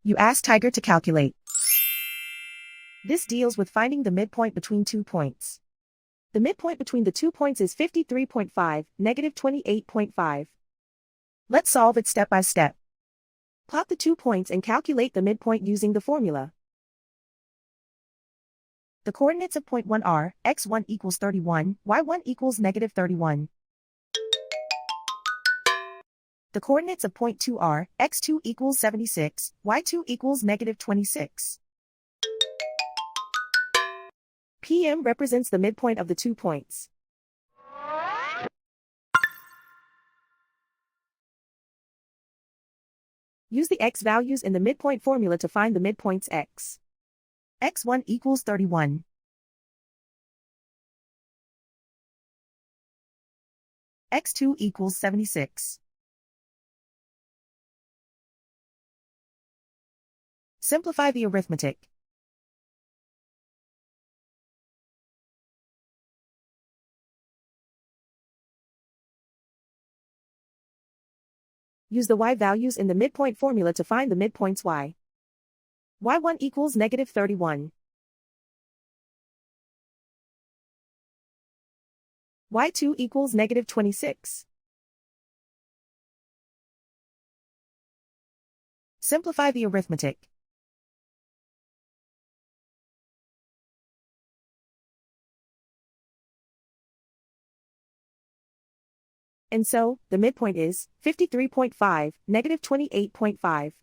You ask Tiger to calculate. This deals with finding the midpoint between 2 points. The midpoint between the 2 points is 53.5, negative 28.5. Let's solve it step by step. Plot the 2 points and calculate the midpoint using the formula. The coordinates of point 1 are, x1 equals 31, y1 equals negative 31. The coordinates of point 2 are, x2 equals 76, y2 equals negative 26. PM represents the midpoint of the 2 points. Use the x values in the midpoint formula to find the midpoints x. x1 equals 31. x2 equals 76. Simplify the arithmetic. Use the y values in the midpoint formula to find the midpoints y. y1 equals negative 31. y2 equals negative 26. Simplify the arithmetic. And so, the midpoint is 53.5, negative 28.5.